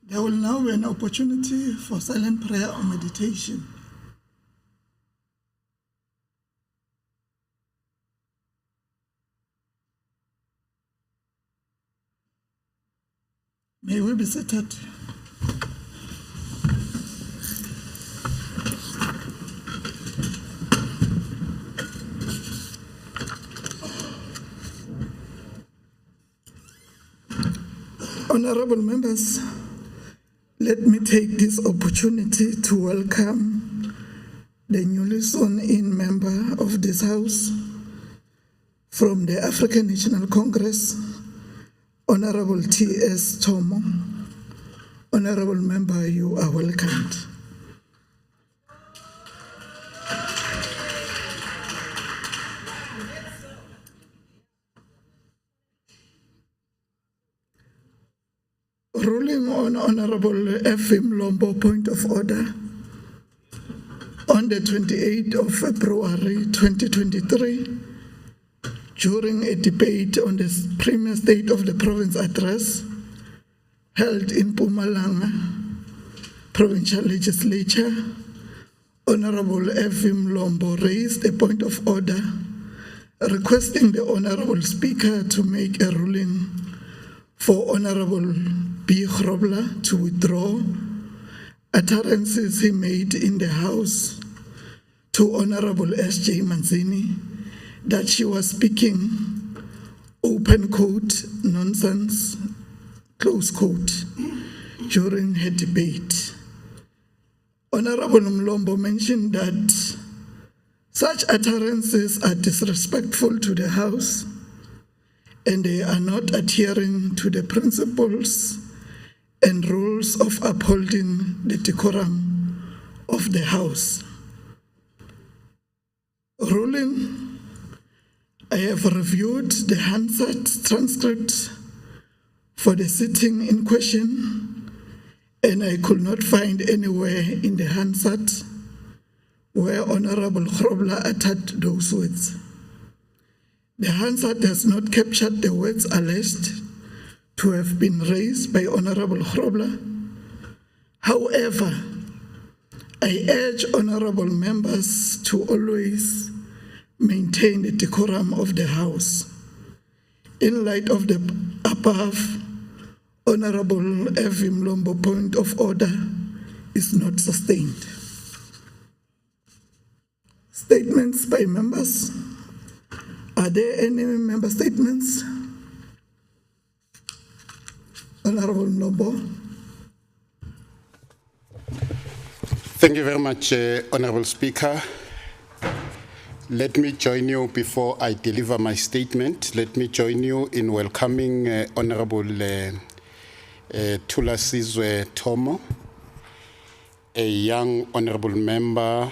There will now be an opportunity for silent prayer or meditation. May we be seated. Honorable members, let me take this opportunity to welcome the newly sworn-in member of this House from the African National Congress, Honorable T.S. Tomo. Honorable member, you are welcomed. Ruling on Honorable F.M. Lombo, point of order. On the 28th of February 2023, during a debate on the Premier State of the Province address held in Mpumalanga Provincial Legislature, Honorable F.M. Lombo raised a point of order requesting the Honorable Speaker to make a ruling for Honorable B. Grobler to withdraw utterances he made in the House to Honorable S.J. Manzini that she was speaking, open quote, nonsense, close quote, during her debate. Honorable Mlombo mentioned that such utterances are disrespectful to the House and they are not adhering to the principles and rules of upholding the decorum of the House. Ruling, I have reviewed the Hansard transcript for the sitting in question, and I could not find anywhere in the Hansard where Honorable Grobler uttered those words. The Hansard has not captured the words alleged to have been raised by Honorable Grobler. However, I urge honorable members to always maintain the decorum of the House. In light of the above, Honorable F.M. Mlombo point of order is not sustained. Statements by members. Are there any member statements? Honorable Mlombo. Thank you very much, Honorable Speaker. Let me join you before I deliver my statement. Let me join you in welcoming Honorable Thulasizwe Tomo, a young honorable member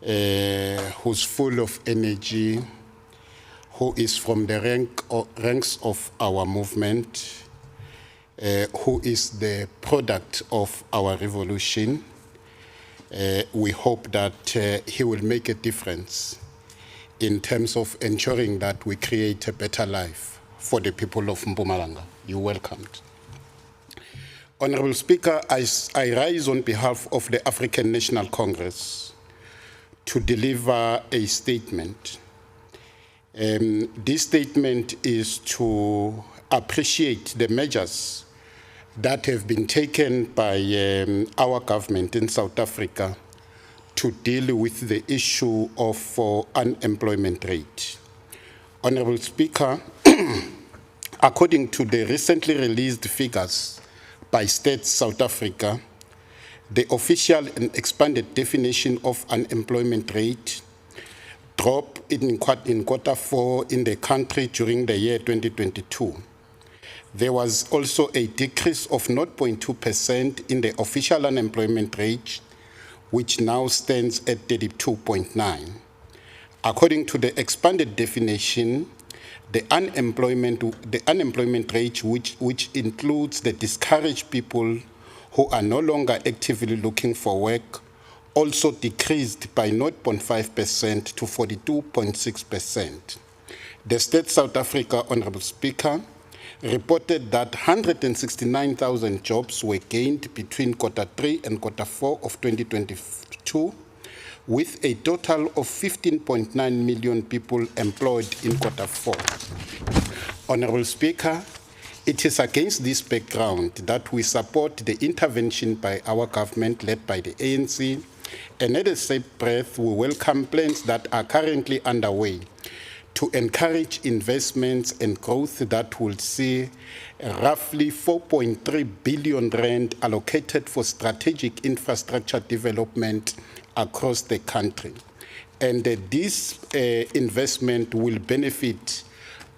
who's full of energy, who is from the ranks of our movement, who is the product of our revolution. We hope that he will make a difference in terms of ensuring that we create a better life for the people of Mpumalanga. You're welcomed. Honorable Speaker, I rise on behalf of the African National Congress to deliver a statement. This statement is to appreciate the measures that have been taken by our government in South Africa to deal with the issue of unemployment rate. Honorable Speaker, according to the recently released figures by State South Africa, the official and expanded definition of unemployment rate dropped in quarter four in the country during the year 2022. There was also a decrease of 0.2% in the official unemployment rate, which now stands at 32.9. According to the expanded definition, the unemployment rate, which includes the discouraged people who are no longer actively looking for work, also decreased by 0.5% to 42.6%. The State South Africa, Honorable Speaker, reported that 169,000 jobs were gained between Q3 and Q4 of 2022, with a total of 15.9 million people employed in Q4. Honorable Speaker, it is against this background that we support the intervention by our government led by the ANC, and at the same breath, we welcome plans that are currently underway to encourage investments and growth that will see roughly 4.3 billion rand allocated for strategic infrastructure development across the country. And this investment will benefit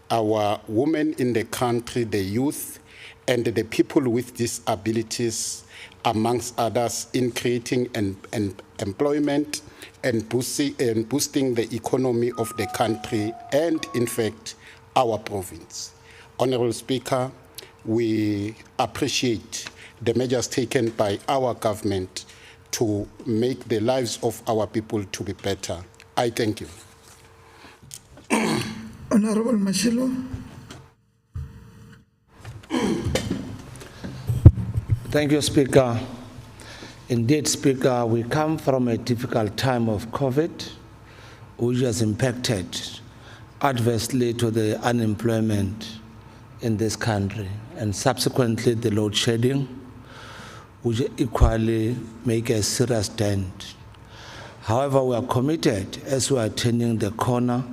our women in the country, the youth, and the people with disabilities, amongst others, in creating employment and boosting the economy of the country and, in fact, our province. Honorable Speaker, we appreciate the measures taken by our government to make the lives of our people to be better. I thank you. Honorable Mashilo. Thank you, Speaker. Indeed, Speaker, we come from a difficult time of COVID, which has impacted adversely to the unemployment in this country, and subsequently the load shedding, which equally make a serious dent. However, we are committed as we are turning the corner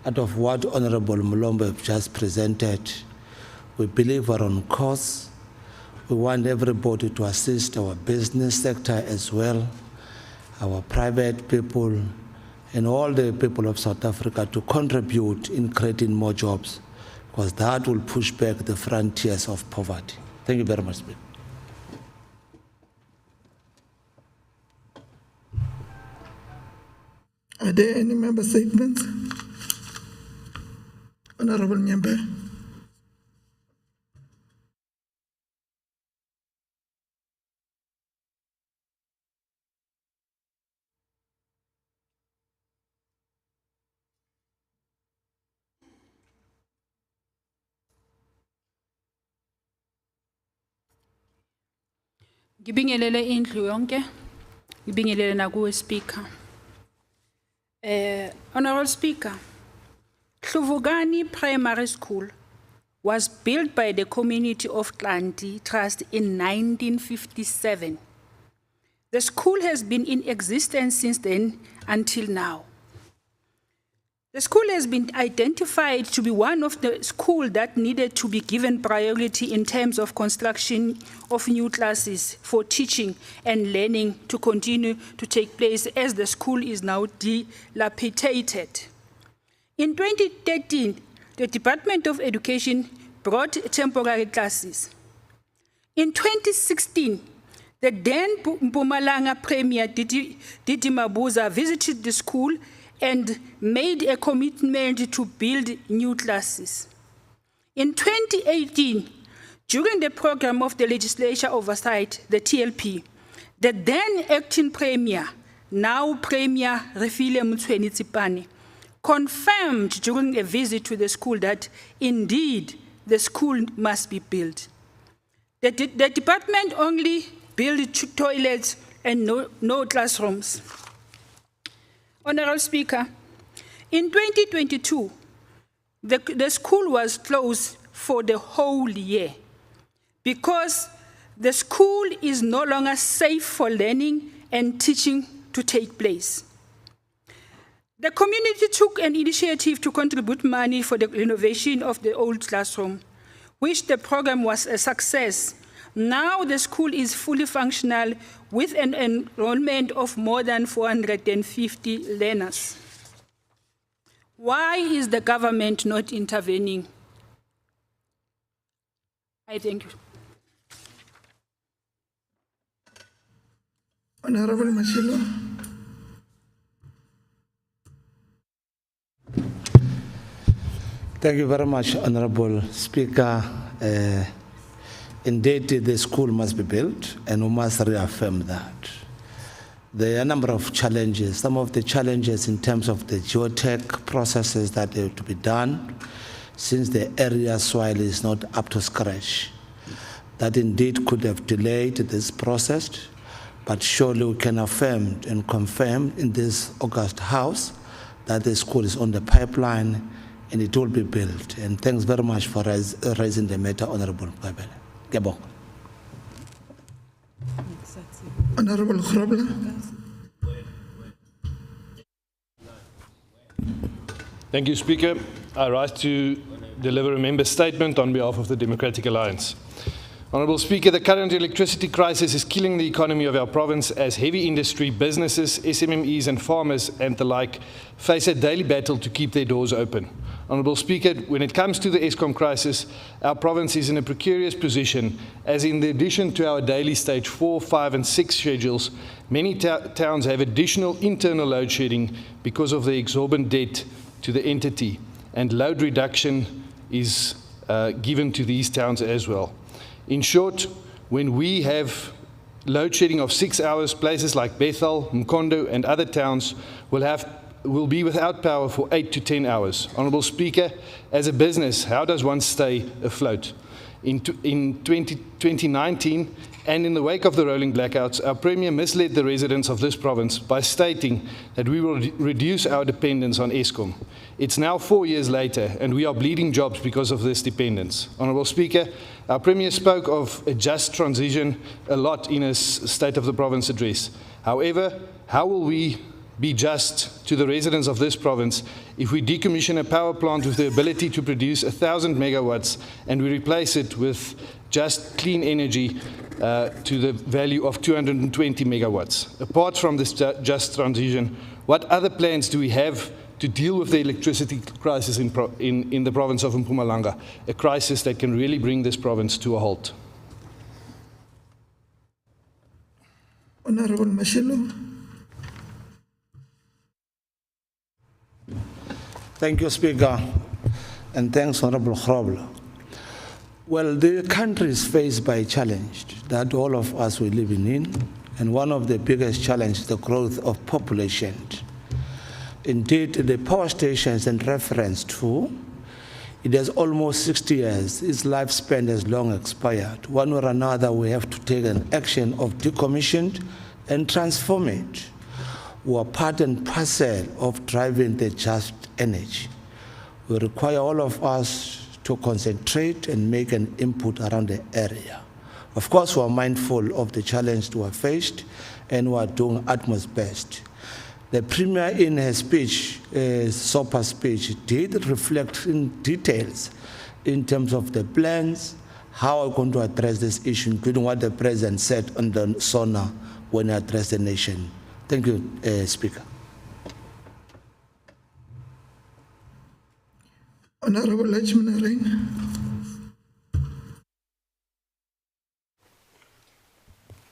out of what Honorable Mulombo have just presented. We believe we're on course. We want everybody to assist our business sector as well, our private people, and all the people of South Africa to contribute in creating more jobs, because that will push back the frontiers of poverty. Thank you very much, Speaker. Are there any member statements? Honorable Nyembe. Ngibingelele indlu yonke, ngibingelele nakuwe Speaker. Honorable Speaker, Hluvugani Primary School was built by the community of Klanti Trust in 1957. The school has been in existence since then until now. The school has been identified to be one of the schools that needed to be given priority in terms of construction of new classes for teaching and learning to continue to take place as the school is now dilapidated. In 2013, the Department of Education brought temporary classes. In 2016, the then Mpumalanga Premier Didi Mabuza visited the school and made a commitment to build new classes. In 2018, during the program of the Legislature Oversight, the TLP, the then acting Premier, now Premier Refile Mthweni Tsipane, confirmed during a visit to the school that indeed the school must be built. The department only built 2 toilets and no classrooms. Honorable Speaker, in 2022, the school was closed for the whole year because the school is no longer safe for learning and teaching to take place. The community took an initiative to contribute money for the renovation of the old classroom, which the program was a success. Now the school is fully functional with an enrollment of more than 450 learners. Why is the government not intervening? I thank you. Honorable Mashilo. Thank you very much, Honorable Speaker. Indeed, the school must be built, and we must reaffirm that. There are a number of challenges. Some of the challenges in terms of the geotech processes that are to be done, since the area soil is not up to scratch. That indeed could have delayed this process, but surely we can affirm and confirm in this August House that the school is on the pipeline and it will be built. And thanks very much for raising the matter, Honorable Kabele. Ngiyabonga. Honorable Grobler. Thank you, Speaker. I rise to deliver a member statement on behalf of the Democratic Alliance. Honourable Speaker, the current electricity crisis is killing the economy of our province as heavy industry, businesses, SMMEs and farmers and the like face a daily battle to keep their doors open. Honourable Speaker, when it comes to the Eskom crisis, our province is in a precarious position as in addition to our daily stage 4, 5 and 6 schedules, many towns have additional internal load shedding because of the exorbitant debt to the entity, and load reduction is given to these towns as well. In short, when we have load shedding of 6 hours, places like Bethel, Mkondo and other towns will be without power for 8 to 10 hours. Honourable Speaker, as a business, how does one stay afloat? In 2019, and in the wake of the rolling blackouts, our Premier misled the residents of this province by stating that we will reduce our dependence on Eskom. It's now 4 years later, and we are bleeding jobs because of this dependence. Honourable Speaker, our Premier spoke of a just transition a lot in his State of the Province address. However, how will we be just to the residents of this province if we decommission a power plant with the ability to produce 1,000 megawatts and we replace it with just clean energy to the value of 220 megawatts? Apart from this just transition, what other plans do we have to deal with the electricity crisis in the province of Mpumalanga, a crisis that can really bring this province to a halt? Honorable Mashilo. Thank you, Speaker, and thanks, Honourable Grobler. Well, the country is faced by a challenge that all of us are living in, and one of the biggest challenges is the growth of population. Indeed, the power stations in reference to, it has almost 60 years. Its lifespan has long expired. One or another, we have to take an action of decommission and transform it. We are part and parcel of driving the just energy. We require all of us to concentrate and make an input around the area. Of course, we are mindful of the challenge we are faced, and we are doing utmost best. The Premier in her speech, SOPA speech, did reflect in details in terms of the plans, how we're going to address this issue, including what the President said on the SONA when he addressed the nation. Thank you, Speaker. Honorable Lachman.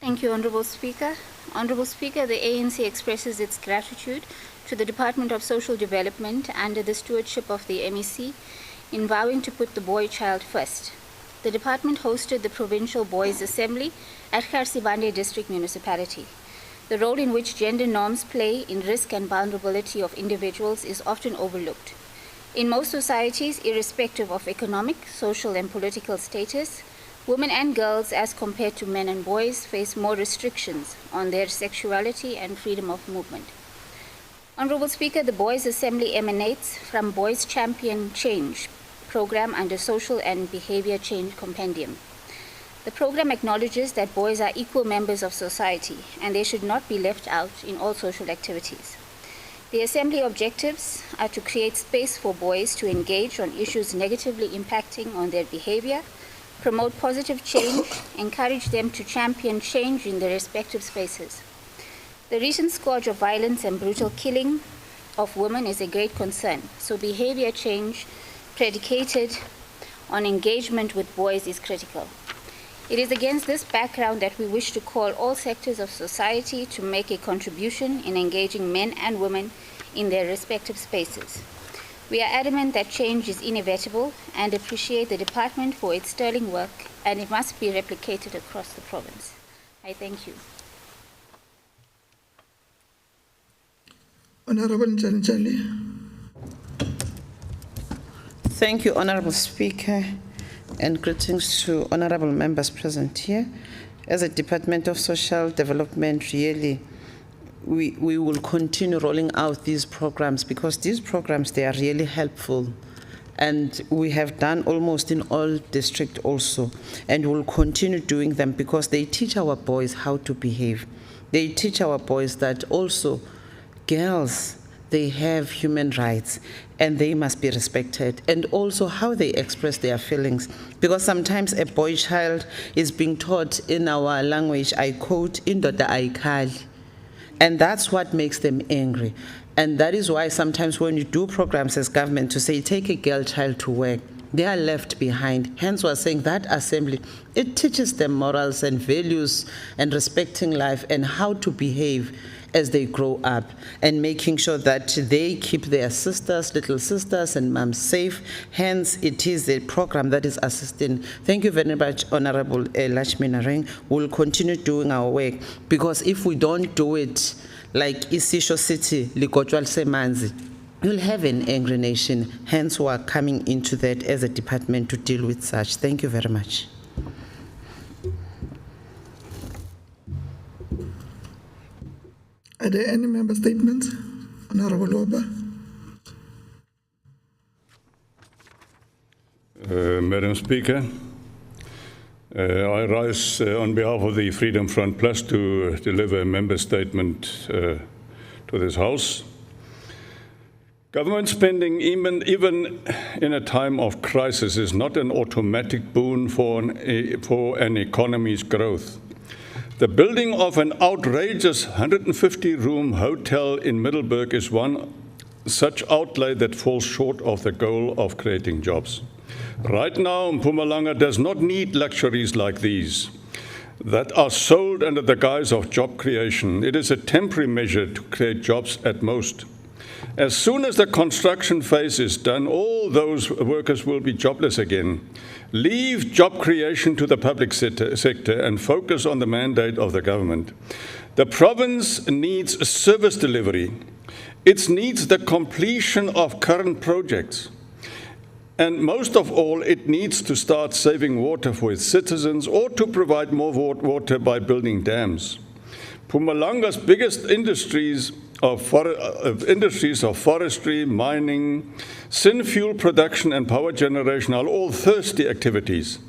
Thank you, Honourable Speaker. Honourable Speaker, the ANC expresses its gratitude to the Department of Social Development under the stewardship of the MEC in vowing to put the boy child first. The department hosted the Provincial Boys Assembly at Kharsibande District Municipality. The role in which gender norms play in risk and vulnerability of individuals is often overlooked. In most societies, irrespective of economic, social, and political status, women and girls, as compared to men and boys, face more restrictions on their sexuality and freedom of movement. Honourable Speaker, the Boys Assembly emanates from Boys Champion Change program under Social and Behaviour Change Compendium. The program acknowledges that boys are equal members of society and they should not be left out in all social activities. The Assembly objectives are to create space for boys to engage on issues negatively impacting on their behaviour, promote positive change, encourage them to champion change in their respective spaces. The recent scourge of violence and brutal killing of women is a great concern, so behaviour change predicated on engagement with boys is critical. It is against this background that we wish to call all sectors of society to make a contribution in engaging men and women in their respective spaces. We are adamant that change is inevitable and appreciate the department for its sterling work, and it must be replicated across the province. I thank you. Honorable Janjali. Thank you, Honorable Speaker, and greetings to honorable members present here. As a Department of Social Development, really, we will continue rolling out these programs because these programs, they are really helpful. And we have done almost in all districts also, and we'll continue doing them because they teach our boys how to behave. They teach our boys that also girls, they have human rights and they must be respected, and also how they express their feelings. Because sometimes a boy child is being taught in our language, I quote, "Indoda ayikhali," and that's what makes them angry. And that is why sometimes when you do programs as government to say, take a girl child to work, they are left behind. Hence, we're saying that assembly, it teaches them morals and values and respecting life and how to behave as they grow up, and making sure that they keep their sisters, little sisters and moms safe. Hence, it is a program that is assisting. Thank you very much, Honorable Lashmi Nareng. We'll continue doing our work, because if we don't do it like Isisho City, Likotwal Semanzi, you'll have an angry nation. Hence, we are coming into that as a department to deal with such. Thank you very much. Are there any member statements? Honorable Oba. Madam Speaker, I rise on behalf of the Freedom Front Plus to deliver a member statement to this House. Government spending, even in a time of crisis, is not an automatic boon for an economy's growth. The building of an outrageous 150-room hotel in Middelburg is one such outlay that falls short of the goal of creating jobs. Right now, Mpumalanga does not need luxuries like these that are sold under the guise of job creation. It is a temporary measure to create jobs at most. As soon as the construction phase is done, all those workers will be jobless again. Leave job creation to the public sector and focus on the mandate of the government. The province needs service delivery. It needs the completion of current projects. And most of all, it needs to start saving water for its citizens or to provide more water by building dams. Mpumalanga's biggest industries of forestry, mining, syn-fuel production and power generation are all thirsty activities.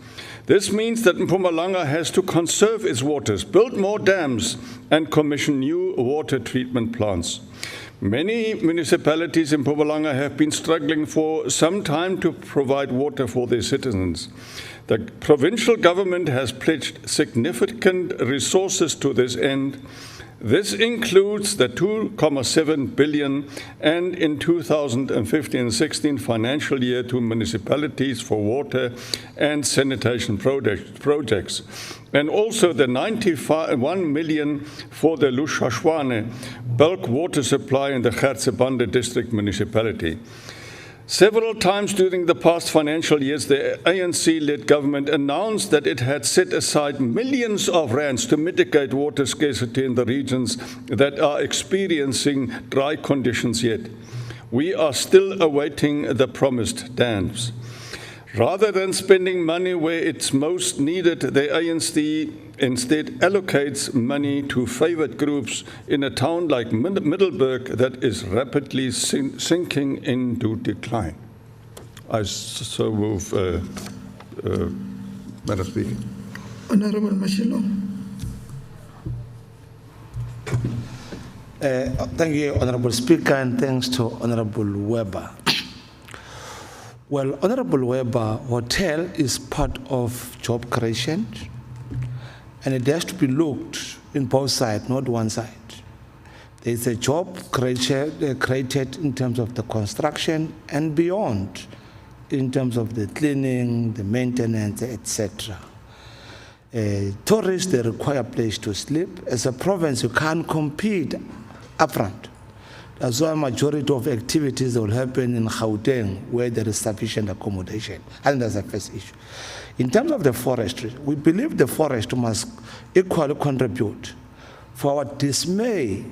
This means that Mpumalanga has to conserve its waters, build more dams, and commission new water treatment plants. Many municipalities in Mpumalanga have been struggling for some time to provide water for their citizens. The provincial government has pledged significant resources to this end. This includes the 2.7 billion and in 2015-16 financial year to municipalities for water and sanitation projects, and also the 91 million for the Lushashwane bulk water supply in the Gertsebande district municipality. Several times during the past financial years, the ANC-led government announced that it had set aside millions of rands to mitigate water scarcity in the regions that are experiencing dry conditions yet. We are still awaiting the promised dams. Rather than spending money where it's most needed, the ANC instead allocates money to favored groups in a town like Middelburg that is rapidly sinking into decline. I so move, Madam Speaker. Honorable Mashilo. Thank you, Honorable Speaker, and thanks to Honorable Weber. Well, Honorable Weber, hotel is part of job creation, and it has to be looked in both sides, not one side. There is a job created in terms of the construction and beyond, in terms of the cleaning, the maintenance, etc. Tourists, they require a place to sleep. As a province, you can't compete upfront. That's why a majority of activities will happen in Gauteng, where there is sufficient accommodation. And that's the first issue. In terms of the forestry, we believe the forest must equally contribute. For our dismay,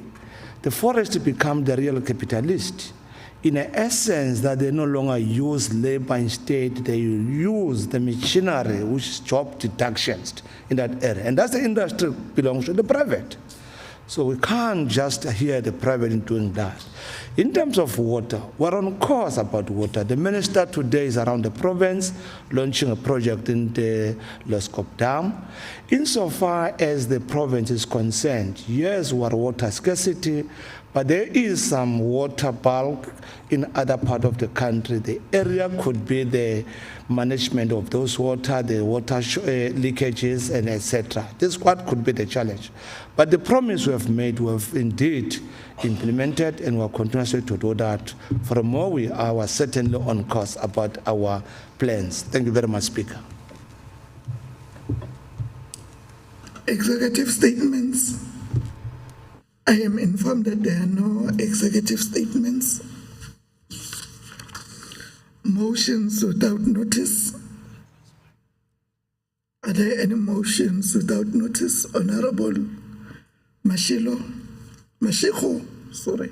the forest become the real capitalist. in essence that they no longer use labor, instead they use the machinery, which is job deductions in that area. And that's the industry belongs to the private. So we can't just hear the private in doing that. In terms of water, we're on course about water. The minister today is around the province launching a project in the Loskop Dam. Insofar as the province is concerned, yes, we're water scarcity, but there is some water bulk in other part of the country. The area could be the management of those water, the water leakages, and etc. This what could be the challenge. But the promise we have made, we have indeed implemented, and we're continuously to do that. Furthermore, we are certainly on course about our plans. Thank you very much, Speaker. Executive statements. I am informed that there are no executive statements. Motions without notice. Are there any motions without notice? Honorable Mashigo, sorry.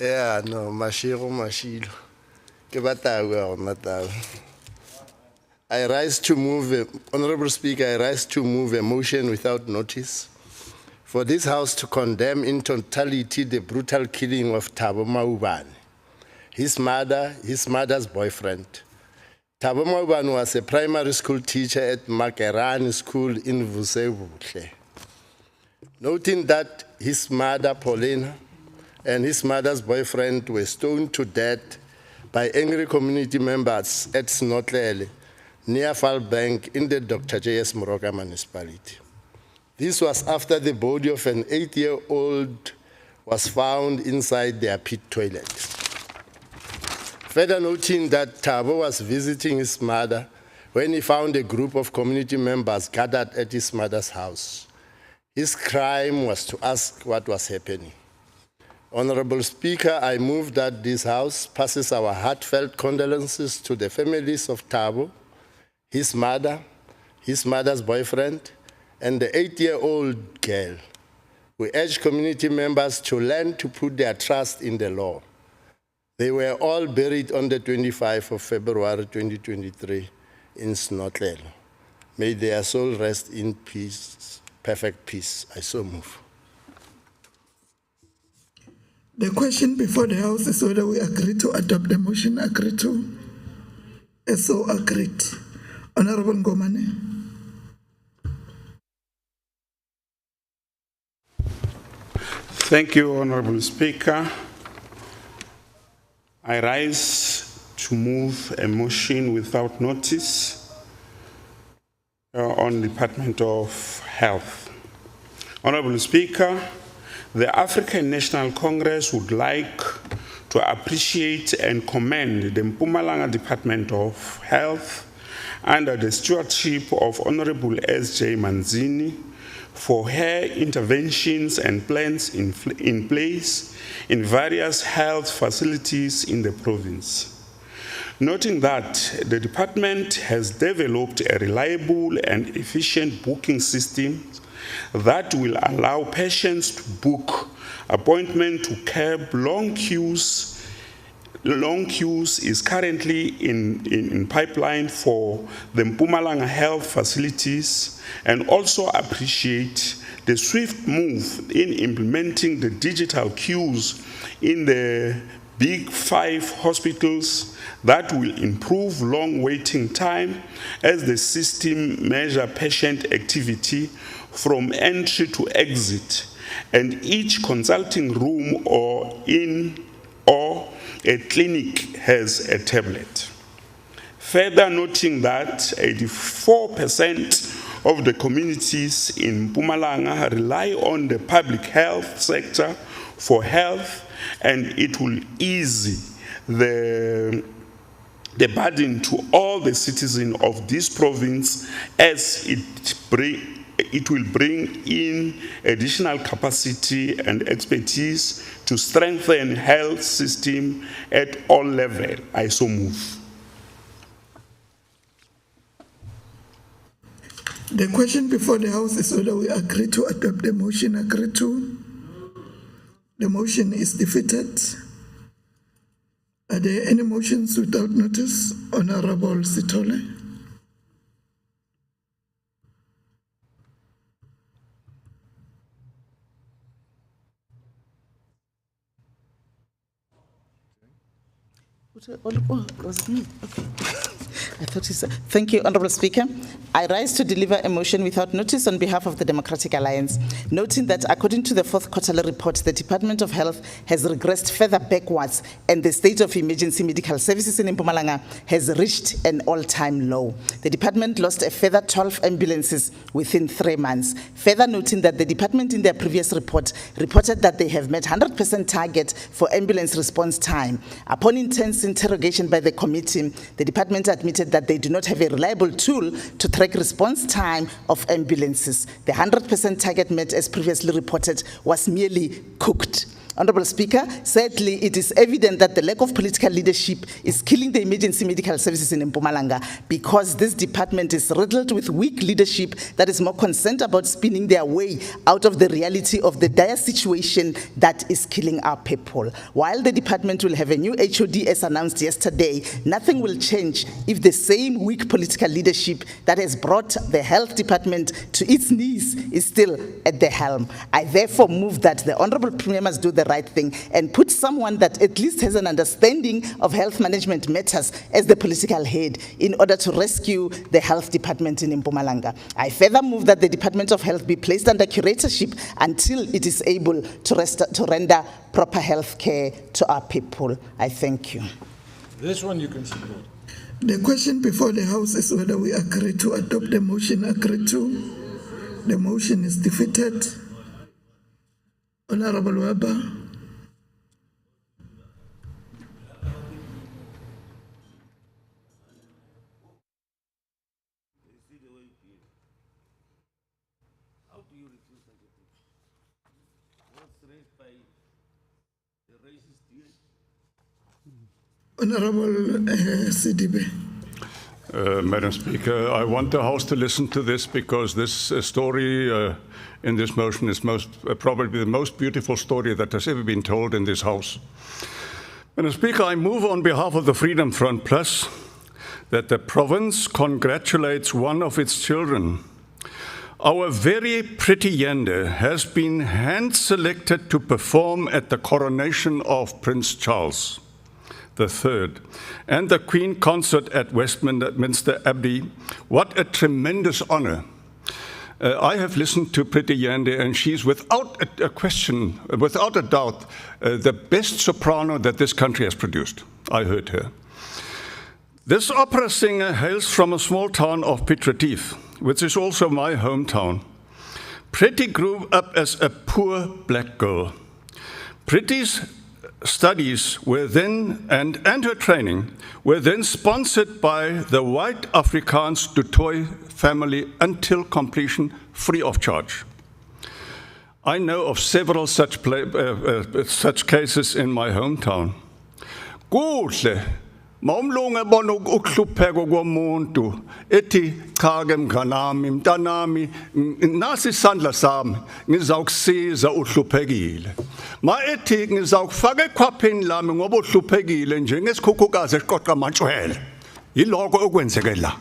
Yeah, no, Mashilo. Ke batagwe ona taba. I rise to move, Honorable Speaker, I rise to move a motion without notice for this House to condemn in totality the brutal killing of Thabo Maubane, his mother's boyfriend. Thabo Maubane was a primary school teacher at Makerani School in Vusebuhle. Noting that his mother, Paulina, and his mother's boyfriend were stoned to death by angry community members at Snotlele, near Fall Bank in the Dr. J.S. Moroka municipality. This was after the body of an 8-year-old was found inside their pit toilet. Further noting that Thabo was visiting his mother when he found a group of community members gathered at his mother's house. His crime was to ask what was happening. Honorable Speaker, I move that this House passes our heartfelt condolences to the families of Thabo, his mother, his mother's boyfriend, and the 8-year-old girl. We urge community members to learn to put their trust in the law. They were all buried on the 25th of February 2023 in Snotlele. May their soul rest in peace, perfect peace. I so move. The question before the House is whether we agree to adopt the motion. Agree to? So agreed. Honorable Ngomane. Thank you, Honorable Speaker. I rise to move a motion without notice on the Department of Health. Honorable Speaker, the African National Congress would like to appreciate and commend the Mpumalanga Department of Health under the stewardship of Honorable S.J. Manzini for her interventions and plans in place in various health facilities in the province. Noting that the department has developed a reliable and efficient booking system that will allow patients to book appointments to curb long queues. Long queues is currently in pipeline for the Mpumalanga health facilities, and also appreciate the swift move in implementing the digital queues in the big 5 hospitals that will improve long waiting time as the system measures patient activity from entry to exit, and each consulting room or a clinic has a tablet. Further noting that 84% of the communities in Mpumalanga rely on the public health sector for health, and it will ease the burden to all the citizens of this province as it will bring in additional capacity and expertise to strengthen health system at all levels. I so move. The question before the House is whether we agree to adopt the motion. Agree to. The motion is defeated. Are there any motions without notice? Honorable Sitole. Was it me? Okay. I thought you said. Thank you, Honourable Speaker. I rise to deliver a motion without notice on behalf of the Democratic Alliance, noting that according to the fourth quarterly report, the Department of Health has regressed further backwards and the state of emergency medical services in Mpumalanga has reached an all-time low. The department lost a further 12 ambulances within 3 months. Further noting that the department in their previous report reported that they have met 100% target for ambulance response time. Upon intense interrogation by the committee, the department admitted that they do not have a reliable tool to track response time of ambulances. The 100% target met, as previously reported, was merely cooked. Honourable Speaker, sadly, it is evident that the lack of political leadership is killing the emergency medical services in Mpumalanga because this department is riddled with weak leadership that is more concerned about spinning their way out of the reality of the dire situation that is killing our people. While the department will have a new HOD as announced yesterday, nothing will change if the same weak political leadership that has brought the health department to its knees is still at the helm. I therefore move that the Honourable Premier must do the right thing and put someone that at least has an understanding of health management matters as the political head in order to rescue the health department in Mpumalanga. I further move that the Department of Health be placed under curatorship until it is able to render proper health care to our people. I thank you. This one you can support. The question before the House is whether we agree to adopt the motion. Agree to. The motion is defeated. Honorable Weber. Honorable Sidibe. Madam Speaker, I want the House to listen to this because this story in this motion is probably the most beautiful story that has ever been told in this House. Madam Speaker, I move on behalf of the Freedom Front Plus that the province congratulates one of its children. Our very pretty Yende has been hand-selected to perform at the coronation of Prince Charles III and the Queen Consort at Westminster Abbey. What a tremendous honor. I have listened to Pretty Yende, and she's without a question, without a doubt, the best soprano that this country has produced. I heard her. This opera singer hails from a small town of Piet Retief, which is also my hometown. Pretty grew up as a poor black girl. Pretty's studies were then, and her training, were then sponsored by the white Afrikaans du Toit family until completion, free of charge. I know of several such cases in my hometown. Kuhle, mawumlunge bona ukuhlupheka komuntu ethi cha ke mnganami mntanami nasi isandla sami ngizawukusiza uhluphekile ma ethi ngizawukufaka ekhwapheni lami ngoba uhluphekile njengesikhukhukazi esiqoqa amantshwele yiloko okwenzeke la.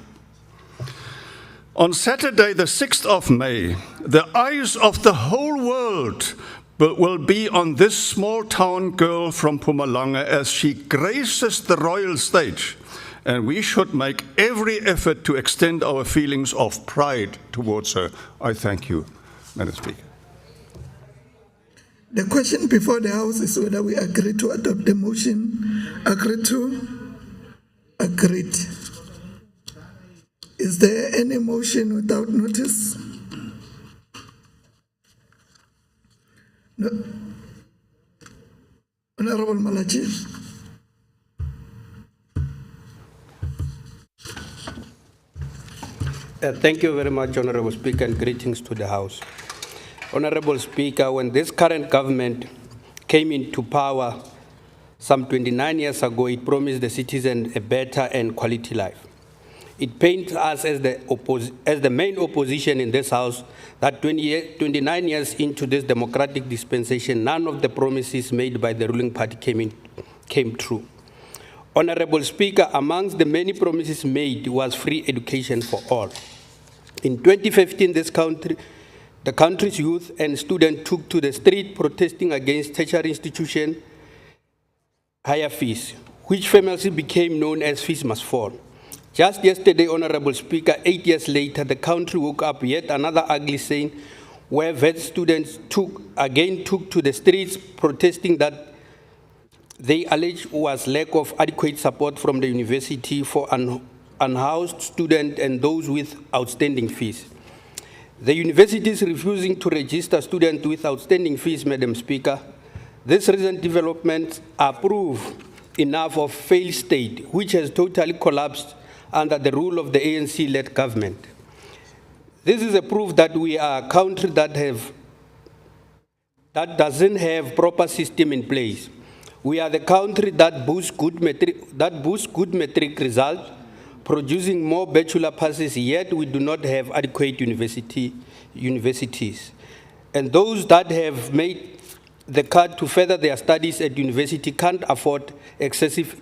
On Saturday, the 6th of May, the eyes of the whole world will be on this small town girl from Mpumalanga as she graces the royal stage, and we should make every effort to extend our feelings of pride towards her. I thank you, Madam Speaker. The question before the House is whether we agree to adopt the motion. Agree to? Agreed. Is there any motion without notice? No. Honorable Malachi. Thank you very much, Honorable Speaker, and greetings to the House. Honorable Speaker, when this current government came into power some 29 years ago, it promised the citizen a better and quality life. It paints us as the main opposition in this House that 29 years into this democratic dispensation, none of the promises made by the ruling party came true. Honorable Speaker, amongst the many promises made was free education for all. In 2015, the country's youth and students took to the street protesting against tertiary institution higher fees, which famously became known as fees must fall. Just yesterday, Honorable Speaker, 8 years later, the country woke up yet another ugly scene where vet students took to the streets protesting that they allege was lack of adequate support from the university for unhoused students and those with outstanding fees. The university is refusing to register students with outstanding fees, Madam Speaker. These recent developments are proof enough of failed state, which has totally collapsed under the rule of the ANC-led government. This is a proof that we are a country that doesn't have proper system in place. We are the country that boasts good metric results, producing more bachelor passes, yet we do not have adequate universities. And those that have made the cut to further their studies at university can't afford excessive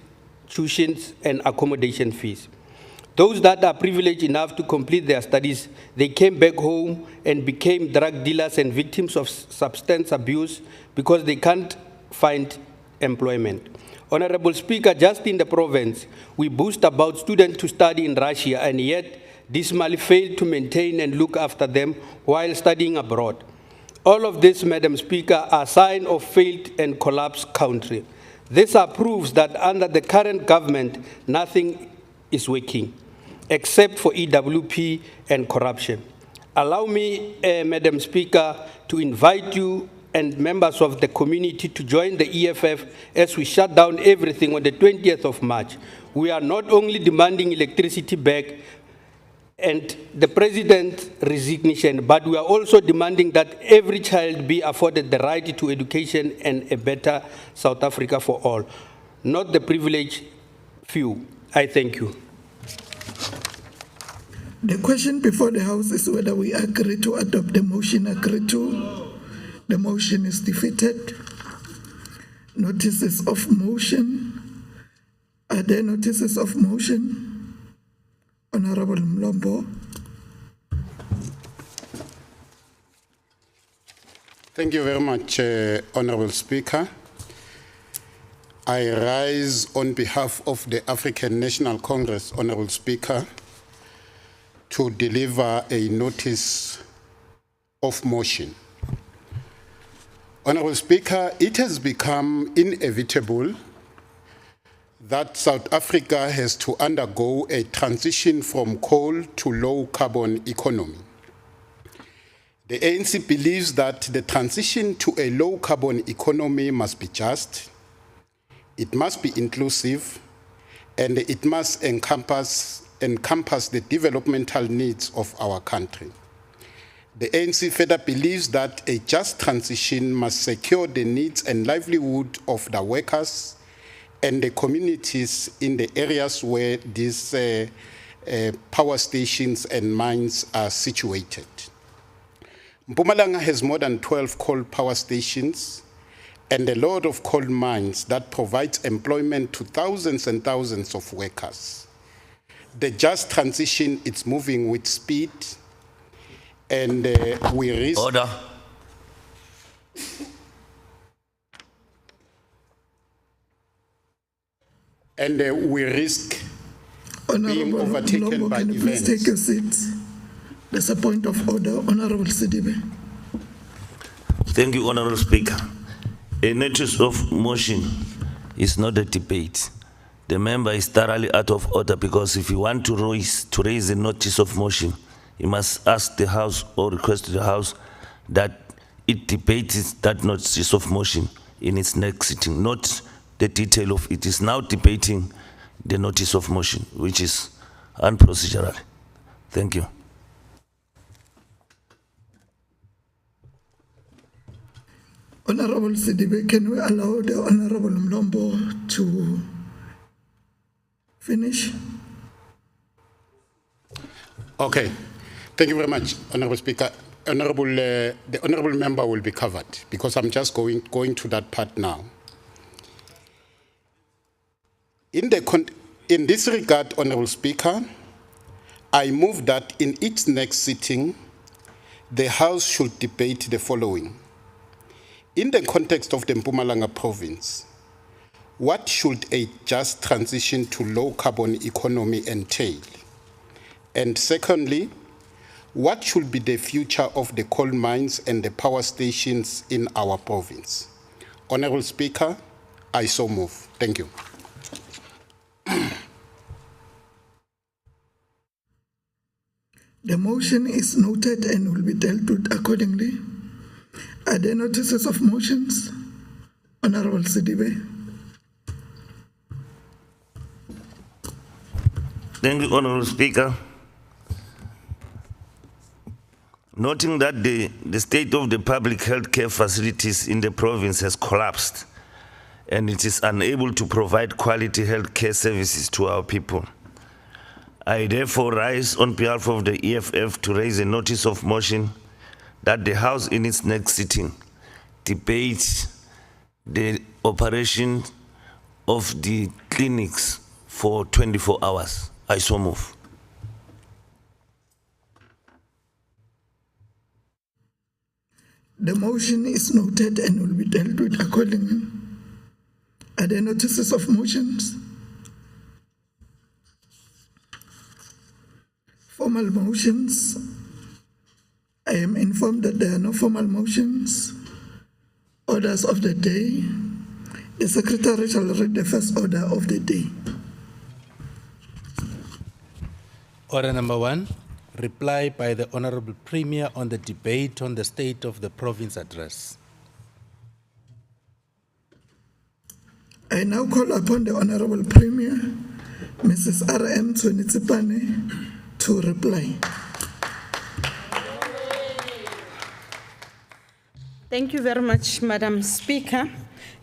tuitions and accommodation fees. Those that are privileged enough to complete their studies, they came back home and became drug dealers and victims of substance abuse because they can't find employment. Honorable Speaker, just in the province, we boast about students to study in Russia and yet dismally fail to maintain and look after them while studying abroad. All of this, Madam Speaker, are signs of failed and collapsed country. These are proofs that under the current government, nothing is working, except for EWP and corruption. Allow me, Madam Speaker, to invite you and members of the community to join the EFF as we shut down everything on the 20th of March. We are not only demanding electricity back and the president's resignation, but we are also demanding that every child be afforded the right to education and a better South Africa for all, not the privileged few. I thank you. The question before the House is whether we agree to adopt the motion agreed to. The motion is defeated. Notices of motion. Are there notices of motion? Honorable Mlombo. Thank you very much, Honorable Speaker. I rise on behalf of the African National Congress, Honorable Speaker, to deliver a notice of motion. Honorable Speaker, it has become inevitable that South Africa has to undergo a transition from coal to low carbon economy. The ANC believes that the transition to a low carbon economy must be just, it must be inclusive, and it must encompass the developmental needs of our country. The ANC further believes that a just transition must secure the needs and livelihood of the workers and the communities in the areas where these power stations and mines are situated. Mpumalanga has more than 12 coal power stations and a lot of coal mines that provides employment to thousands and thousands of workers. The just transition is moving with speed, and we risk... Order. And we risk being Honorable overtaken Mlombo, by can you please events. take your seats? There's a point of order. Honorable Sidibe. Thank you, Honorable Speaker. A notice of motion is not a debate. The member is thoroughly out of order because if you want to raise a notice of motion, you must ask the House or request the House that it debates that notice of motion in its next sitting, not the detail of it. Is now debating the notice of motion, which is unprocedural. Thank you. Honorable Sidibe, can we allow the Honorable Mlombo to finish? Okay. Thank you very much, Honorable Speaker. The Honorable Member will be covered because I'm just going to that part now. In this regard, Honorable Speaker, I move that in its next sitting, the House should debate the following. In the context of the Mpumalanga province, what should a just transition to low carbon economy entail? And secondly, what should be the future of the coal mines and the power stations in our province? Honorable Speaker, I so move. Thank you. The motion is noted and will be dealt with accordingly. Are there notices of motions? Honorable Sidibe. Thank you, Honorable Speaker. Noting that the state of the public health care facilities in the province has collapsed and it is unable to provide quality health care services to our people, I therefore rise on behalf of the EFF to raise a notice of motion that the House in its next sitting debates the operation of the clinics for 24 hours. I so move. The motion is noted and will be dealt with accordingly. Are there notices of motions? Formal motions. I am informed that there are no formal motions. Orders of the day. The Secretary shall read the first order of the day. Order number 1, reply by the Honorable Premier on the debate on the State of the Province address. I now call upon the Honorable Premier, Mrs. R.M. Twenitsipane, to reply. Thank you very much, Madam Speaker,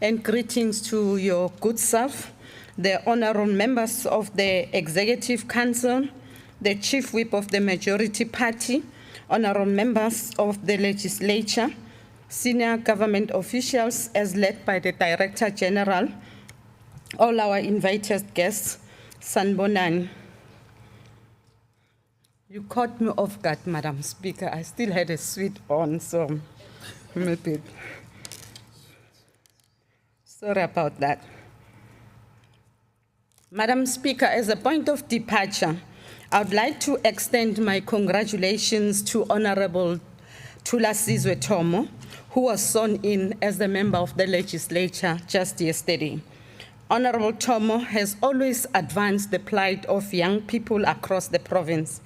and greetings to your good self, the honorable members of the Executive Council, the Chief Whip of the Majority Party, honorable members of the Legislature, senior government officials as led by the Director General, all our invited guests, Sanbonani. You caught me off guard, Madam Speaker. I still had a sweet on, so maybe. Sorry about that. Madam Speaker, as a point of departure, I would like to extend my congratulations to Honorable Thulasizwe Thomo, who was sworn in as the member of the legislature just yesterday. Honorable Thomo has always advanced the plight of young people across the province,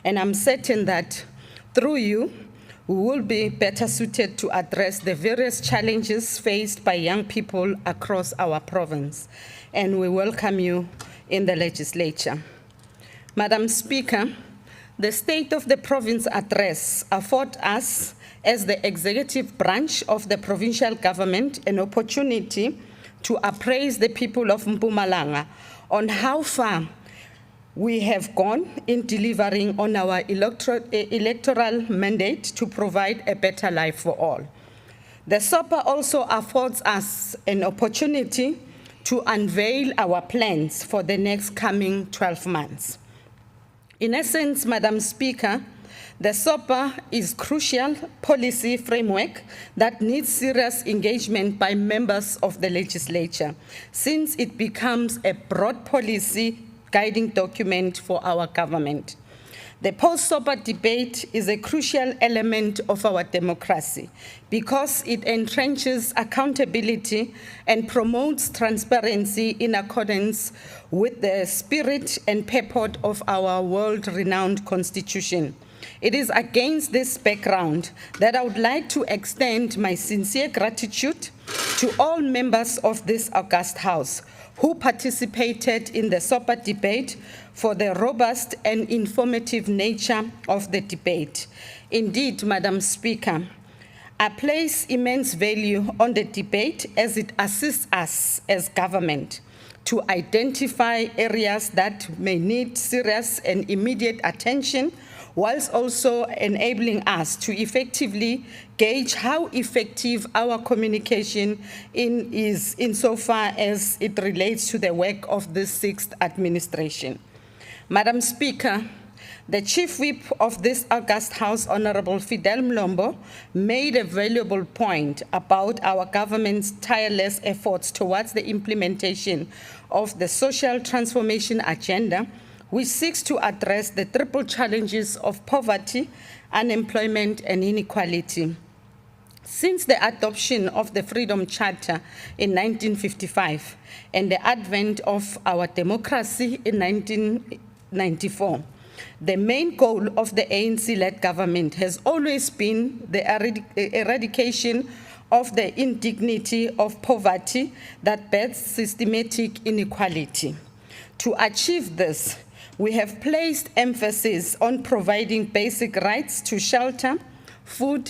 and I'm certain that through you, we will be better suited to address the various challenges faced by young people across our province, and we welcome you in the legislature. Madam Speaker, the State of the Province address affords us, as the executive branch of the provincial government, an opportunity to appraise the people of Mpumalanga on how far we have gone in delivering on our electoral mandate to provide a better life for all. The SOPA also affords us an opportunity to unveil our plans for the next coming 12 months. In essence, Madam Speaker, the SOPA is crucial policy framework that needs serious engagement by members of the legislature, since it becomes a broad policy guiding document for our government. The post-SOPA debate is a crucial element of our democracy because it entrenches accountability and promotes transparency in accordance with the spirit and purport of our world-renowned constitution. It is against this background that I would like to extend my sincere gratitude to all members of this august House who participated in the SOPA debate for the robust and informative nature of the debate. Indeed, Madam Speaker, I place immense value on the debate as it assists us as government to identify areas that may need serious and immediate attention whilst also enabling us to effectively gauge how effective our communication is insofar as it relates to the work of this sixth administration. Madam Speaker, the Chief Whip of this august House, Honorable Fidel Mlombo, made a valuable point about our government's tireless efforts towards the implementation of the social transformation agenda, which seeks to address the triple challenges of poverty, unemployment, and inequality. Since the adoption of the Freedom Charter in 1955 and the advent of our democracy in 1994, the main goal of the ANC-led government has always been the eradication of the indignity of poverty that births systematic inequality. To achieve this, we have placed emphasis on providing basic rights to shelter, food,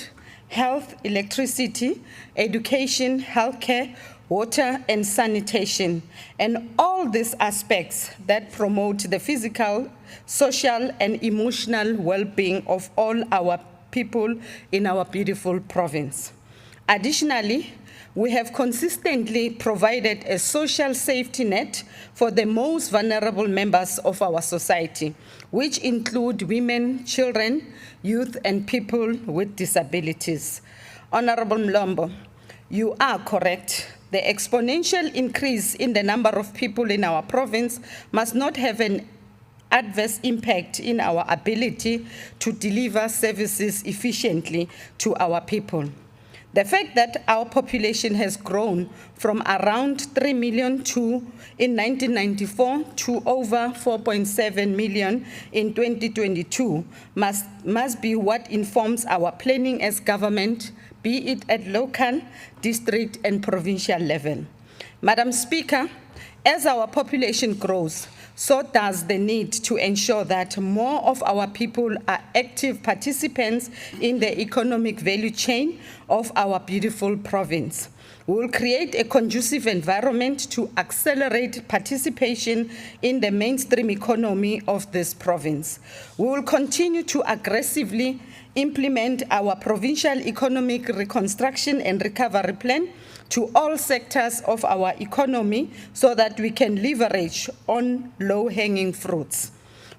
health, electricity, education, healthcare, water, and sanitation, and all these aspects that promote the physical, social, and emotional well-being of all our people in our beautiful province. Additionally, we have consistently provided a social safety net for the most vulnerable members of our society, which include women, children, youth, and people with disabilities. Honorable Mlombo, you are correct. The exponential increase in the number of people in our province must not have an adverse impact in our ability to deliver services efficiently to our people. The fact that our population has grown from around 3 million in 1994 to over 4.7 million in 2022 must be what informs our planning as government, be it at local, district, and provincial level. Madam Speaker, as our population grows, so does the need to ensure that more of our people are active participants in the economic value chain of our beautiful province. We will create a conducive environment to accelerate participation in the mainstream economy of this province. We will continue to aggressively implement our provincial economic reconstruction and recovery plan to all sectors of our economy so that we can leverage on low-hanging fruits.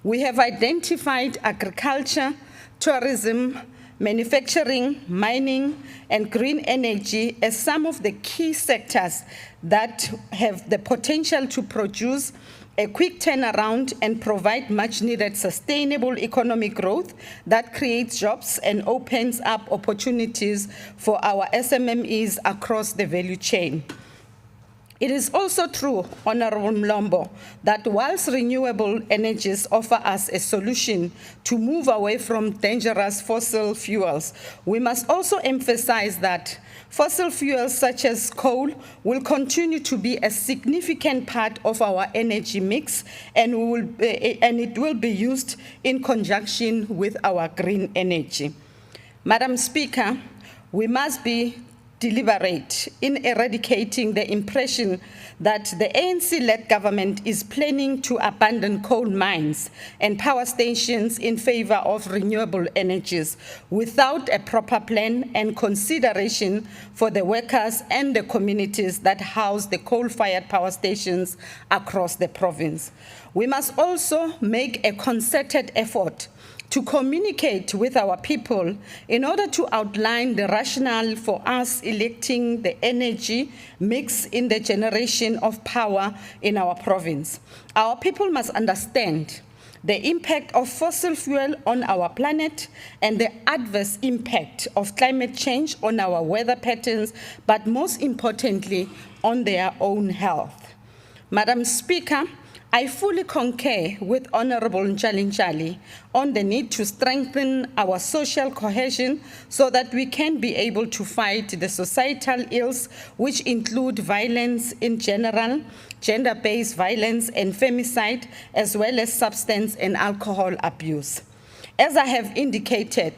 We have identified agriculture, tourism, manufacturing, mining, and green energy as some of the key sectors that have the potential to produce a quick turnaround and provide much-needed sustainable economic growth that creates jobs and opens up opportunities for our SMMEs across the value chain. It is also true, Honorable Mlombo, that whilst renewable energies offer us a solution to move away from dangerous fossil fuels, we must also emphasize that fossil fuels such as coal will continue to be a significant part of our energy mix, and it will be used in conjunction with our green energy. Madam Speaker, we must be deliberate in eradicating the impression that the ANC-led government is planning to abandon coal mines and power stations in favor of renewable energies without a proper plan and consideration for the workers and the communities that house the coal-fired power stations across the province. We must also make a concerted effort to communicate with our people in order to outline the rationale for us electing the energy mix in the generation of power in our province. Our people must understand the impact of fossil fuel on our planet and the adverse impact of climate change on our weather patterns, but most importantly, on their own health. Madam Speaker, I fully concur with Honorable Nchalinchali on the need to strengthen our social cohesion so that we can be able to fight the societal ills which include violence in general, gender-based violence and femicide, as well as substance and alcohol abuse. As I have indicated,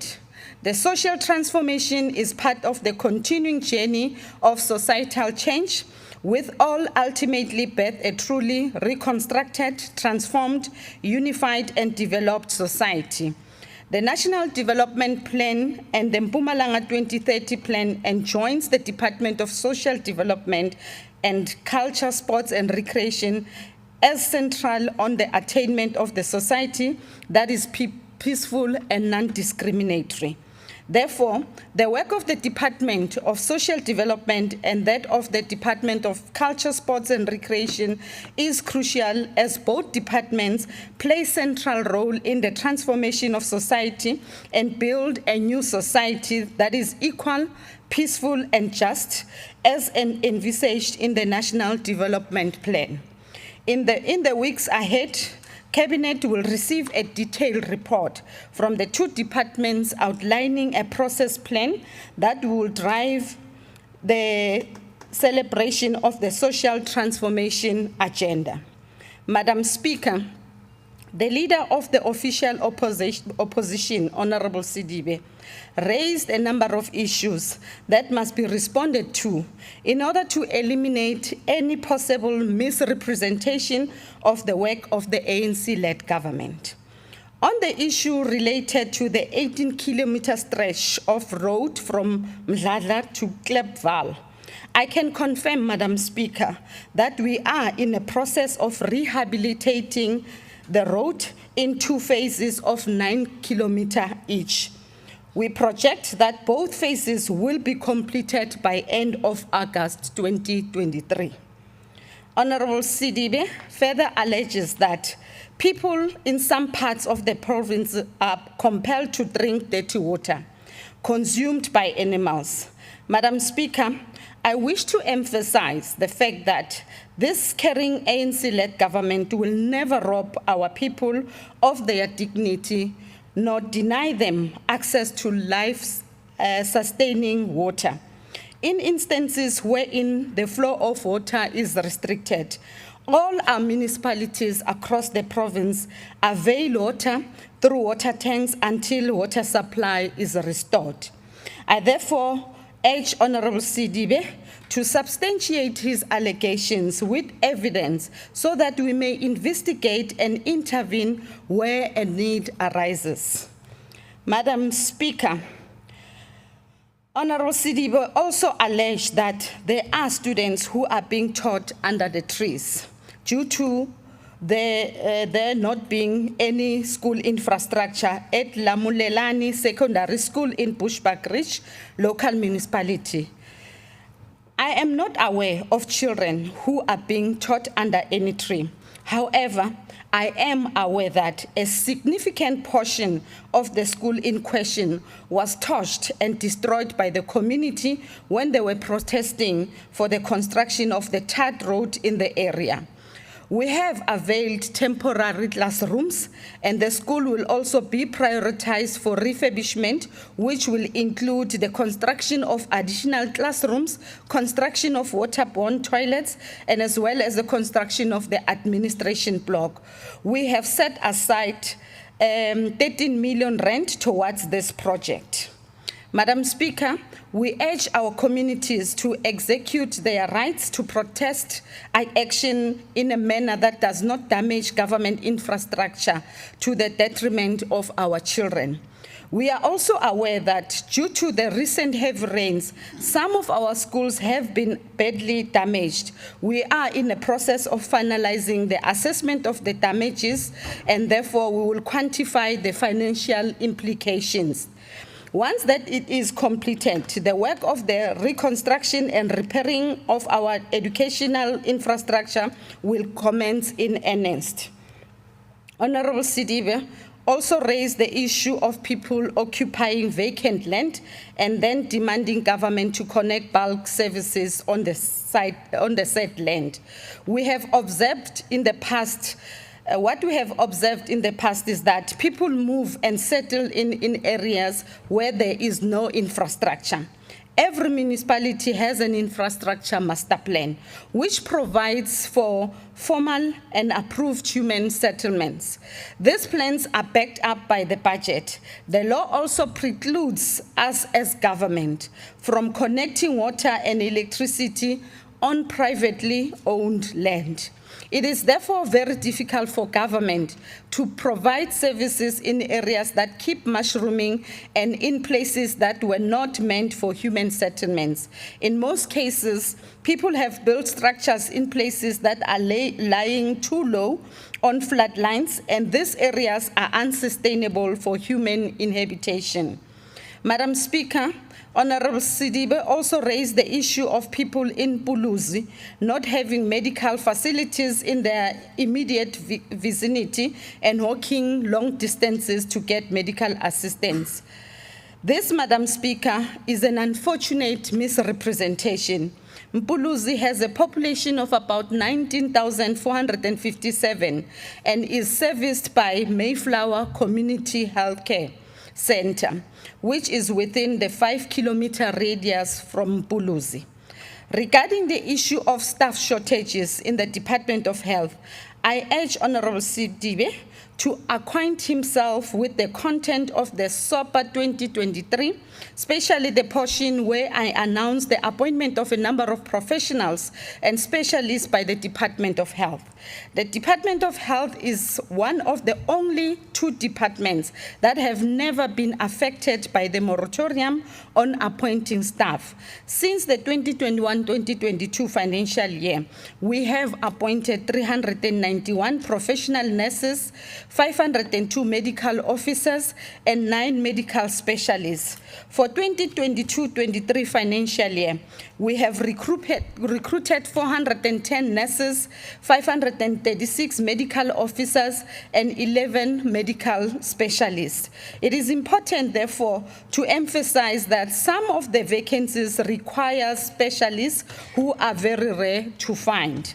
the social transformation is part of the continuing journey of societal change, with all ultimately birth a truly reconstructed, transformed, unified, and developed society. The National Development Plan and the Mpumalanga 2030 Plan enjoins the Department of Social Development and Culture, Sports and Recreation as central on the attainment of the society that is peaceful and non-discriminatory. Therefore, the work of the Department of Social Development and that of the Department of Culture, Sports and Recreation is crucial, as both departments play a central role in the transformation of society and build a new society that is equal, peaceful and just, as envisaged in the National Development Plan. In the weeks ahead, Cabinet will receive a detailed report from the two departments outlining a process plan that will drive the celebration of the social transformation agenda. Madam Speaker, the leader of the official opposition, Honorable Sidibe, raised a number of issues that must be responded to in order to eliminate any possible misrepresentation of the work of the ANC-led government. On the issue related to the 18-kilometer stretch of road from Mdladla to Klipval, I can confirm, Madam Speaker, that we are in a process of rehabilitating the road in 2 phases of 9 kilometers each. We project that both phases will be completed by end of August 2023. Honorable Sidibe further alleges that people in some parts of the province are compelled to drink dirty water consumed by animals. Madam Speaker, I wish to emphasize the fact that this caring ANC-led government will never rob our people of their dignity nor deny them access to life-sustaining water. In instances wherein the flow of water is restricted, all our municipalities across the province avail water through water tanks until water supply is restored. I therefore urge Honorable Sidibe to substantiate his allegations with evidence so that we may investigate and intervene where a need arises. Madam Speaker, Honorable Sidibe also alleged that there are students who are being taught under the trees due to there not being any school infrastructure at Lamulelani Secondary School in Bushbuckridge local municipality. I am not aware of children who are being taught under any tree. However, I am aware that a significant portion of the school in question was torched and destroyed by the community when they were protesting for the construction of the tarred road in the area. We have availed temporary classrooms, and the school will also be prioritized for refurbishment, which will include the construction of additional classrooms, construction of waterborne toilets, and as well as the construction of the administration block. We have set aside 13 million rand towards this project. Madam Speaker, we urge our communities to execute their rights to protest action in a manner that does not damage government infrastructure to the detriment of our children. We are also aware that due to the recent heavy rains, some of our schools have been badly damaged. We are in the process of finalizing the assessment of the damages, and therefore we will quantify the financial implications. Once that it is completed, the work of the reconstruction and repairing of our educational infrastructure will commence in earnest. Honorable Sidibe also raised the issue of people occupying vacant land and then demanding government to connect bulk services on the said land. We have observed in the past what we have observed in the past is that people move and settle in areas where there is no infrastructure. Every municipality has an infrastructure master plan, which provides for formal and approved human settlements. These plans are backed up by the budget. The law also precludes us as government from connecting water and electricity on privately owned land. It is therefore very difficult for government to provide services in areas that keep mushrooming and in places that were not meant for human settlements. In most cases, people have built structures in places that are lying too low on flood lines, and these areas are unsustainable for human inhabitation. Madam Speaker, Honorable Sidibe also raised the issue of people in Puluzi not having medical facilities in their immediate vicinity and walking long distances to get medical assistance. This, Madam Speaker, is an unfortunate misrepresentation. Mpuluzi has a population of about 19,457 and is serviced by Mayflower Community Healthcare Center, which is within the 5-kilometer radius from Mpuluzi. Regarding the issue of staff shortages in the Department of Health, I urge Honorable Sidibe to acquaint himself with the content of the SOPA 2023, especially the portion where I announced the appointment of a number of professionals and specialists by the Department of Health. The Department of Health is one of the only 2 departments that have never been affected by the moratorium on appointing staff. Since the 2021-2022 financial year, we have appointed 391 professional nurses, 502 medical officers, and 9 medical specialists. For 2022-23 financial year, we have recruited 410 nurses, 536 medical officers, and 11 medical specialists. It is important, therefore, to emphasize that some of the vacancies require specialists who are very rare to find.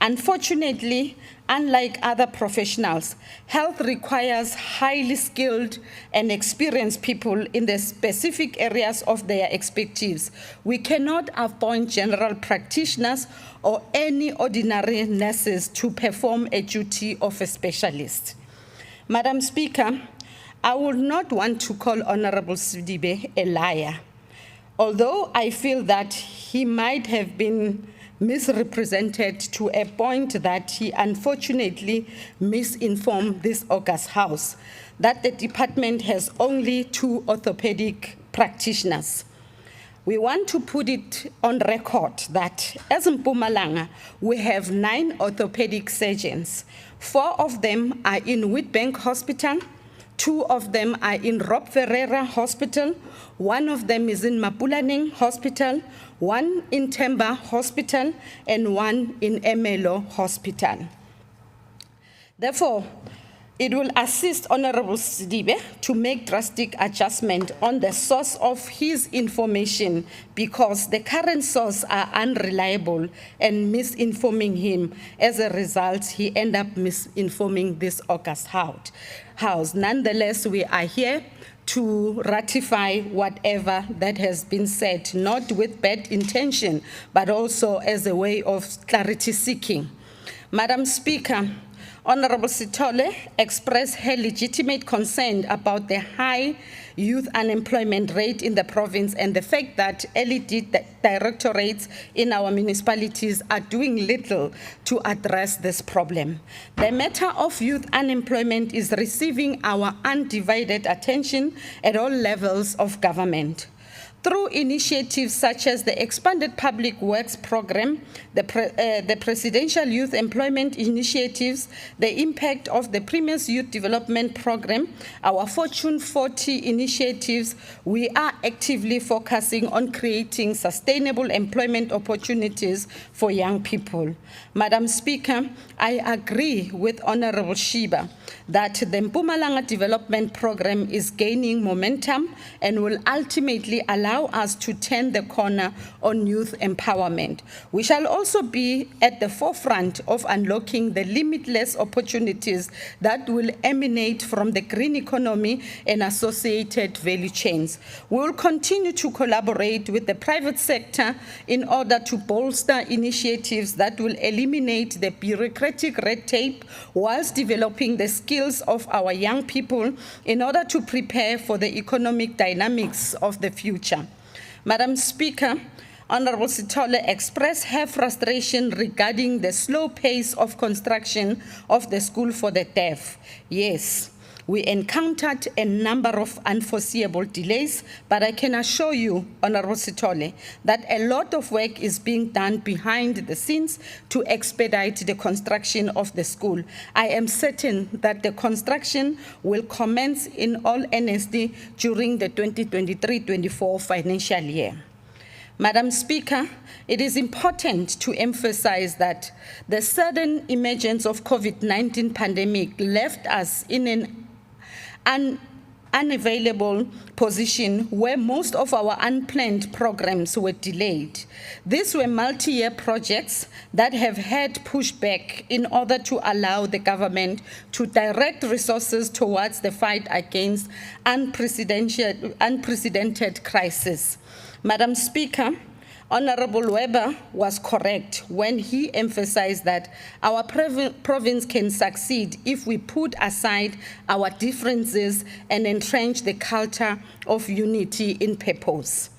Unfortunately, unlike other professionals, health requires highly skilled and experienced people in the specific areas of their expertise. We cannot appoint general practitioners or any ordinary nurses to perform a duty of a specialist. Madam Speaker, I would not want to call Honorable Sidibe a liar, although I feel that he might have been misrepresented to a point that he unfortunately misinformed this August House that the department has only 2 orthopedic practitioners. We want to put it on record that as in Mpumalanga, we have 9 orthopedic surgeons. 4 of them are in Witbank Hospital, 2 of them are in Rob Ferreira Hospital, 1 of them is in Mapulaning Hospital, 1 in Temba Hospital, and 1 in Emelo Hospital. Therefore, it will assist Honorable Sidibe to make drastic adjustment on the source of his information because the current source are unreliable and misinforming him. As a result, he ended up misinforming this August House. Nonetheless, we are here to ratify whatever that has been said, not with bad intention, but also as a way of clarity seeking. Madam Speaker, Honorable Sithole expressed her legitimate concern about the high youth unemployment rate in the province and the fact that LED directorates in our municipalities are doing little to address this problem. The matter of youth unemployment is receiving our undivided attention at all levels of government. Through initiatives such as the Expanded Public Works Program, the Presidential Youth Employment Initiatives, the impact of the Premier's Youth Development Program, our Fortune 40 initiatives, we are actively focusing on creating sustainable employment opportunities for young people. Madam Speaker, I agree with Honorable Shiba that the Mpumalanga Development Program is gaining momentum and will ultimately allow us to turn the corner on youth empowerment. We shall also be at the forefront of unlocking the limitless opportunities that will emanate from the green economy and associated value chains. We will continue to collaborate with the private sector in order to bolster initiatives that will eliminate the bureaucratic red tape whilst developing the skills of our young people in order to prepare for the economic dynamics of the future. Madam Speaker, Honorable Sithole expressed her frustration regarding the slow pace of construction of the school for the deaf. Yes, we encountered a number of unforeseeable delays, but I can assure you, Honorable Sithole, that a lot of work is being done behind the scenes to expedite the construction of the school. I am certain that the construction will commence in all honesty during the 2023-24 financial year. Madam Speaker, it is important to emphasize that the sudden emergence of COVID-19 pandemic left us in an unavailable position where most of our unplanned programs were delayed. These were multi-year projects that have had pushback in order to allow the government to direct resources towards the fight against unprecedented crisis. Madam Speaker, Honorable Weber was correct when he emphasized that our province can succeed if we put aside our differences and entrench the culture of unity in purpose.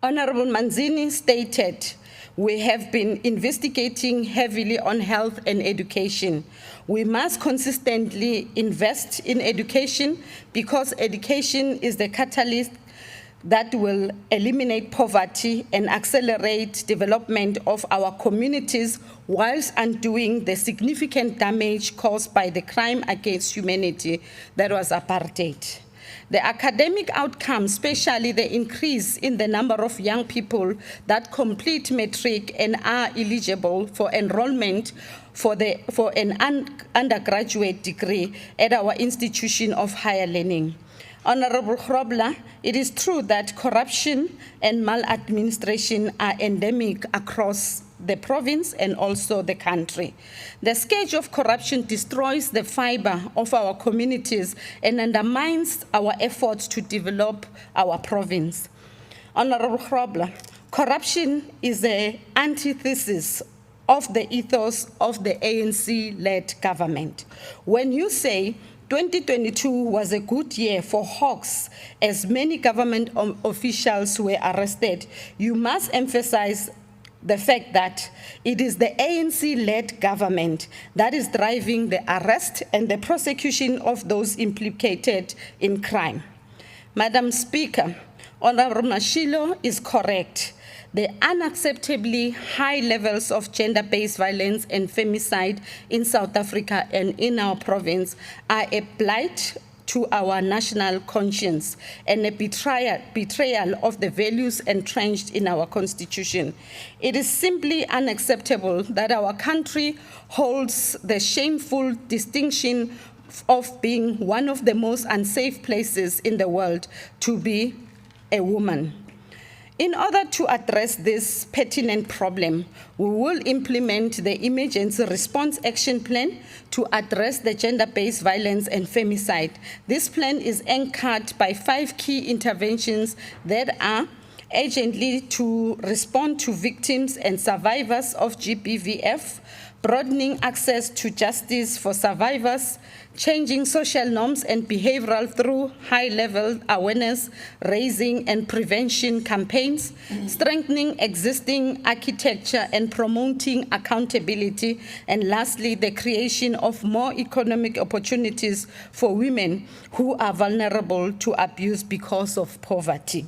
Honorable Manzini stated, we have been investigating heavily on health and education. We must consistently invest in education because education is the catalyst that will eliminate poverty and accelerate development of our communities whilst undoing the significant damage caused by the crime against humanity that was apartheid. The academic outcomes, especially the increase in the number of young people that complete matric and are eligible for enrollment for an undergraduate degree at our institution of higher learning. Honorable Grobler, it is true that corruption and maladministration are endemic across the province and also the country. The scourge of corruption destroys the fiber of our communities and undermines our efforts to develop our province. Honorable Grobler, corruption is the antithesis of the ethos of the ANC-led government. When you say 2022 was a good year for hawks as many government officials were arrested, you must emphasize the fact that it is the ANC-led government that is driving the arrest and the prosecution of those implicated in crime. Madam Speaker, Honorable Mashilo is correct. The unacceptably high levels of gender-based violence and femicide in South Africa and in our province are a blight to our national conscience and a betrayal of the values entrenched in our constitution. It is simply unacceptable that our country holds the shameful distinction of being one of the most unsafe places in the world to be a woman. In order to address this pertinent problem, we will implement the Emergency Response Action Plan to address the gender-based violence and femicide. This plan is anchored by 5 key interventions that are urgently to respond to victims and survivors of GBVF, broadening access to justice for survivors, changing social norms and behavioral through high-level awareness, raising and prevention campaigns, strengthening existing architecture and promoting accountability, and lastly, the creation of more economic opportunities for women who are vulnerable to abuse because of poverty.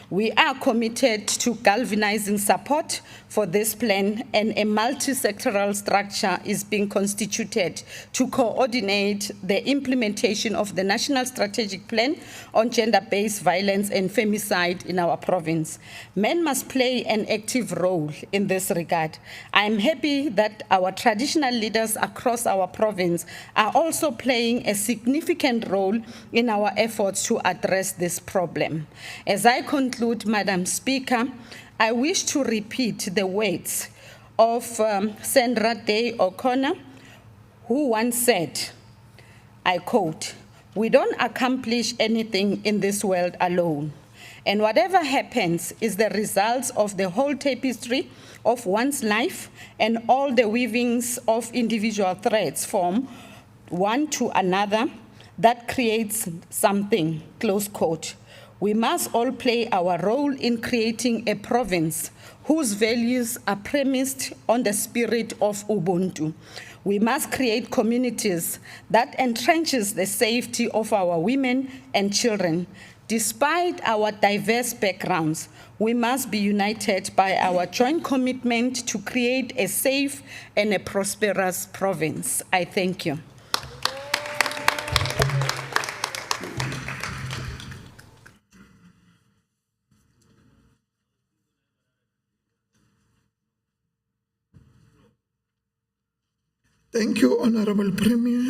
We are committed to galvanizing support for this plan, and a multi-sectoral structure is being constituted to coordinate the implementation of the National Strategic Plan on Gender-Based Violence and Femicide in our province. Men must play an active role in this regard. I am happy that our traditional leaders across our province are also playing a significant role in our efforts to address this problem. As I conclude, Madam Speaker, I wish to repeat the words of Sandra Day O'Connor, who once said, I quote, "We don't accomplish anything in this world alone. And whatever happens is the result of the whole tapestry of one's life and all the weavings of individual threads from one to another that creates something," close quote. We must all play our role in creating a province whose values are premised on the spirit of Ubuntu. We must create communities that entrenches the safety of our women and children. Despite our diverse backgrounds, we must be united by our joint commitment to create a safe and a prosperous province. I thank you. Thank you, Honorable Premier,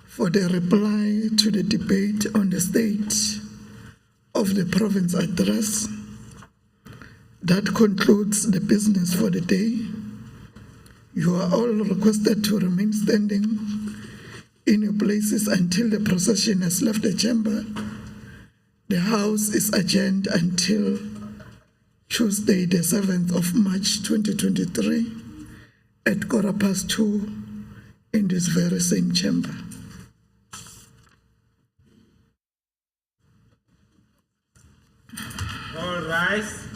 for the reply to the debate on the state of the province address. That concludes the business for the day. You are all requested to remain standing in your places until the procession has left the chamber. The House is adjourned until Tuesday, the 7th of March, 2023, at 2:15 in this very same chamber. All rise.